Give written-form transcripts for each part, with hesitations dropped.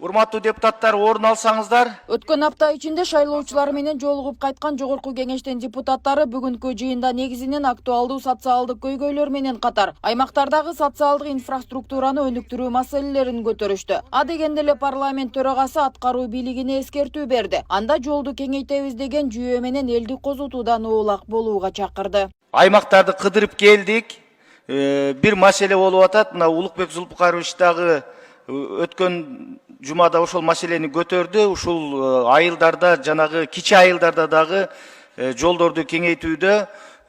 Урматтуу депутаттар, орун алсаңыздар. Өткөн апта ичинде шайлоочулар менен жолугуп кайткан жогорку кеңештин депутаттары бүгүнкү жыйында негизинен актуалдуу социалдык көйгөйлөр менен катар аймактардагы социалдык инфраструктураны өнүктүрүү маселелерин көтөрүштү. А дегенде эле парламент төрагасы аткаруу бийлигине эскертүү берди. Анда жолду кеңейтебиз деген жүйө менен элди козутуудан оолак болууга чакырды. Аймактарды кыдырып келдик. Бир маселе болуп атат. Мына Улукбек Зулпукарович дагы өткөн жумада ошол маселени көтөрдү. Ушул айылдарда, жанагы кичи айылдарда дагы жолдорду кеңейтүүдө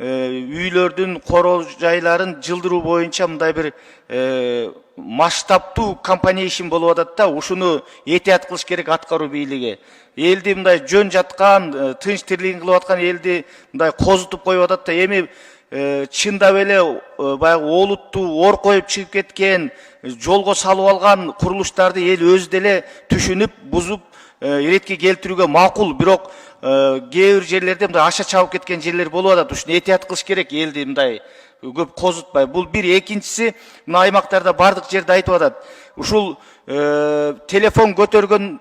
үйлөрдүн короо жайларын жылдыруу боюнча мындай бир масштабтуу компанейшн болуп атат да, ушуну этият кылыш керек аткаруу бийлиги. Элди мындай жөн жаткан, тынч тирлигин кылып аткан элди мындай козутуп коюп атат да, эми чындап эле баягы олуттуу ор коюп чыгып кеткен, жолго салып алган курулуштарды эл өзү деле түшүнүп, бузуп, иретке келтирүүгө макул. Бирок кээ бир жерлерде мындай аша чабып кеткен жерлер болуп атат. Ушуну этият кылыш керек, элди мындай көп козутпай. Бул бир. Экинчиси, мына аймактарда бардык жерде айтып атат. Ушул телефон көтөргөн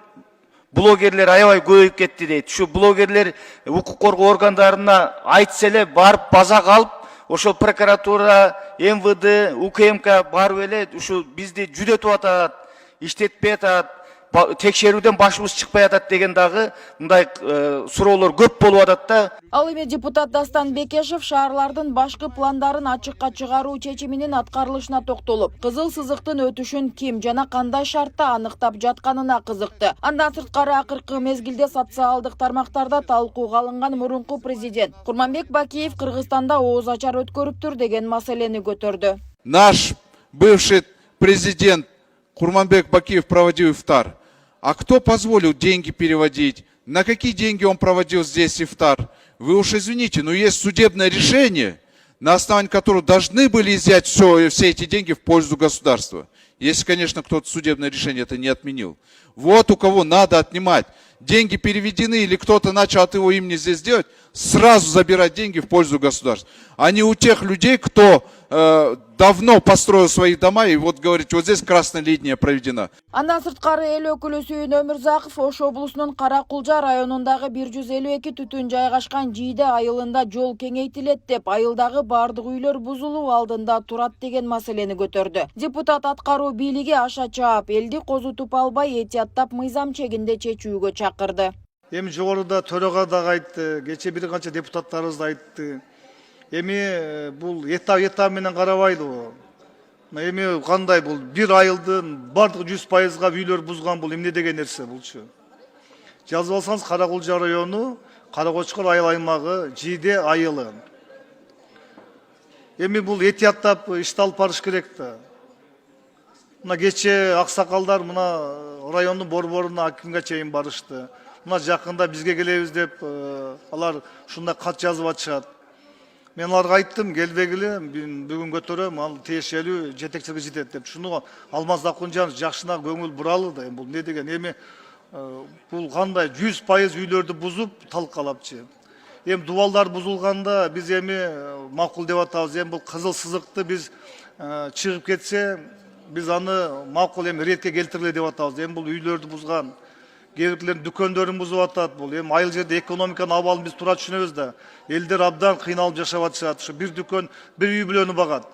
блогерлер аябай көбөйүп кетти дейт. Ушу блогерлер укук коргоо органдарына айтса эле барып база калып, ошол прокуратура, МВД, УКМК барып эле ушу бизди жүдөтүп атат, иштетпей атат, текшерүүдөн башыбыз чыкпай атат деген дагы мындай суроолор көп болуп атат да. Ал эми депутат Дастан Бекешев шаарлардын башкы пландарын ачыкка чыгаруу чечиминин аткарылышына токтолуп, кызыл сызыктын өтүшүн ким жана кандай шартта аныктап жатканына кызыкты. Андан сырткары акыркы мезгилде социалдык тармактарда талкууга алынган мурунку президент Курманбек Бакиев Кыргызстанда ооз ачар өткөрүптүр деген маселени көтөрдү. Наш бывший президент Курманбек Бакиев проводил ифтар. А кто позволил деньги переводить? На какие деньги он проводил здесь ифтар? Вы уж извините, но есть судебное решение, на основании которого должны были изъять все эти деньги в пользу государства. Если, конечно, кто-то судебное решение это не отменил. Вот у кого надо отнимать. Деньги переведены или кто-то начал от его имени здесь делать, сразу забирать деньги в пользу государства. А не у тех людей, кто давно построил свои дома и вот говорит, вот здесь красная линия проведена. Андан сырткары эл өкүлү Сүйүн Өмүрзаков Ош облусунун Каракулжа районундагы 152 түтүн жайгашкан Жийде айылында жол кеңейтилет деп, айылдагы бардык үйлөр бузулуу алдында турат деген маселени көтөрдү. Депутат аткаруу бийлиги аша чаап, элди козутуп албай этияттап мыйзам чегинде чечүүгө чакырды. Эми жогоруда төрага дагы айтты, кече бир канча депутаттарыбыз да айтты. Эми бул этап менен карабайды. Эми кандай бул бир айылдын бардык 100%га үйлөр бузган бул эмне деген нерсе булчу? Жазып алсаңыз Каракулжа району, Каракочкор айыл аймагы, Жийде айылы. Эми бул этияттап ишти алып барыш керек да. Мына кече аксакалдар мына райондун борборуна акимге чейин барышты. Мына жакында бизге келебиз деп алар ушундай кат жазып атышат. Мен аларга айттым, келбегиле, бүгүн көтөрөм, ал тиешелүү жетекчиликке жетет деп. Шуну Алмаз Акунжанов жакшына көңүл буралы да. Бул не деген? Эми бул кандай 100% үйлөрдү бузуп талкалапчы. Эми дубалдар бузулганда биз эми макул деп атабыз. Эми бул кызыл сызыкты биз чыгып кетсе, биз аны макул эми ретке келтиреле деп атабыз. Эми бул үйлөрдү бузган, кээбирлердин дүкөндөрүн бузуп атат. Бул эми айыл жерде экономиканын абалын биз туура түшүнөбүз да. Элдер абдан кыйналып жашап атышат. Ушу бир дүкөн, бир үй бүлөнү багат.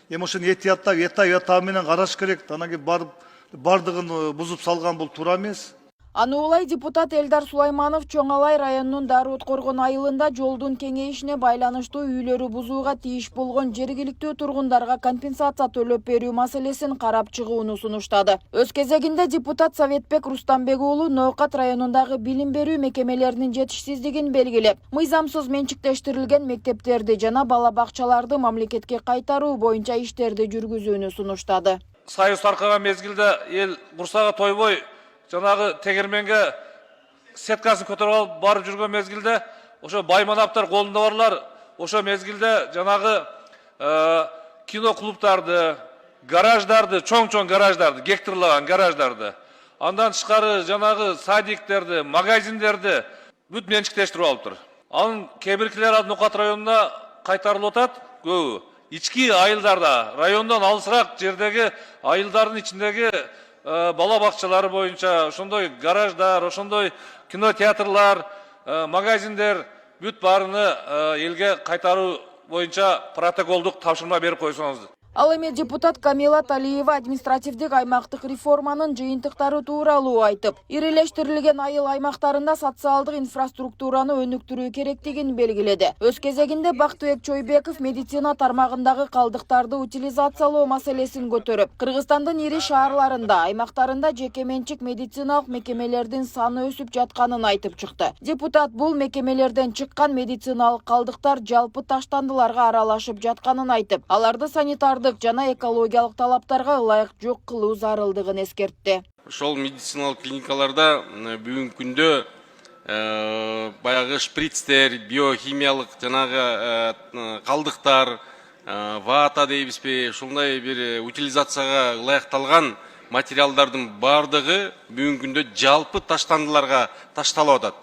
Эми ошону этияттап, этап менен караш керек. Анан кийин барып бардыгын бузуп салган бул туура эмес. Аны улай депутат Элдар Сулайманов Чоңалай районунун Дарыот Коргон айылында жолдун кеңейишине байланыштуу үйлөрү бузууга тийиш болгон жергиликтүү тургундарга компенсация төлөп берүү маселесин карап чыгууну сунуштады. Өз кезегинде депутат Советбек Рустамбек уулу Ноокат районундагы билим берүү мекемелеринин жетишсиздигин белгилеп, мыйзамсыз менчиктештирилген мектептерди жана бала бакчаларды мамлекетке кайтаруу боюнча иштерди жүргүзүүнү сунуштады. Союз таркаган мезгилде эл курсагы тойбой жанагы тегерменге сеткасын көтөрүп алып барып жүргөн мезгилде ошо байманаптар колунда барлар ошо мезгилде жанагы кино клубтарды, гараждарды, чоң гараждарды, гектарлаган гараждарды, андан тышкары жанагы садиктерди, магазиндерди бүт менчиктештирип алыптыр. Анын кээ-биркилери Ноокат районуна кайтарылып атат көбү. Ички айылдарда, райондон алысыраак жердеги айылдардын ичиндеги бала бакчалары боюнча, ошондой гараждар, ошондой кинотеатрлар, магазиндер бүт баарыны элге кайтаруу боюнча протоколдук тапшырма берип койсоңуз. Ал эми депутат Камила Талиева административдик аймактык реформанын жыйынтыктары тууралуу айтып, ирилештирилген айыл аймактарында социалдык инфраструктураны өнүктүрүү керектигин белгиледи. Өз кезегинде Бактыбек Чойбеков медицина тармагындагы калдыктарды утилизациялоо маселесин көтөрүп, Кыргызстандын ири шаарларында, аймактарында жеке менчик медициналык мекемелердин саны өсүп жатканын айтып чыкты. Депутат бул мекемелерден чыккан медициналык калдыктар жалпы таштандыларга аралашып жатканын айтып, аларды санитардык жана экологиялык талаптарга ылайык жок кылуу зарылдыгын эскертти. Ошол медициналык клиникаларда бүгүнкү күндө баягы шприцтер, биохимиялык жанагы калдыктар, вата дейбизби, ушундай бир утилизацияга ылайыкталган материалдардын бардыгы бүгүнкү күндө жалпы таштандыларга ташталып атат.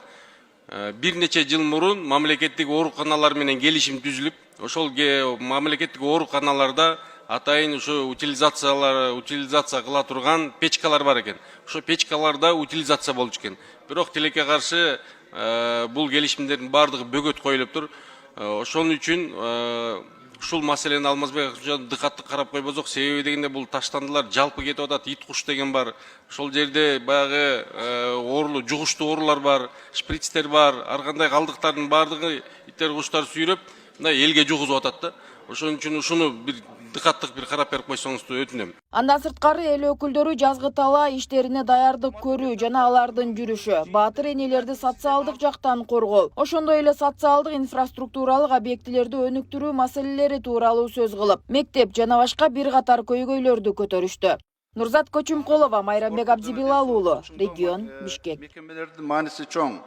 Бир нече жыл мурун мамлекеттик ооруканалар менен келишим түзүлүп, ошол мамлекеттик ооруканаларда атайын ушу утилизация кыла турган печкалар бар экен. Ошо печкаларда утилизация болчу экен. Бирок тилекке каршы бул келишимдердин бардыгы бөгөт коюлуп тур. Ошон үчүн ушул маселени Алмазбек дыкаттык карап койбосок, себеби дегенде бул таштандылар жалпы кетип атат. Ит куш деген бар. Ошол жерде баягы оорулуу, жугуштуу оорулар бар, шприцтер бар, ар кандай калдыктардын бардыгы иттер, куштар сүйрөп, мындай элге жугузуп атат да. Ошон үчүн ушуну бир дыкаттык бир карап берип койсоңузду өтүнөм. Андан сырткары эл өкүлдөрү жазгы талаа иштерине даярдык көрүү жана алардын жүрүшү, баатыр энелерди социалдык жактан коргоо, ошондой эле социалдык инфраструктуралык объектилерди өнүктүрүү маселелери тууралуу сөз кылып, мектеп жана башка бир катар көйгөйлөрдү көтөрүштү. Нурзат Көчүмкулова, Майрамбек Абдибилал уулу, регион Бишкек. Мекемелердин мааниси чоң.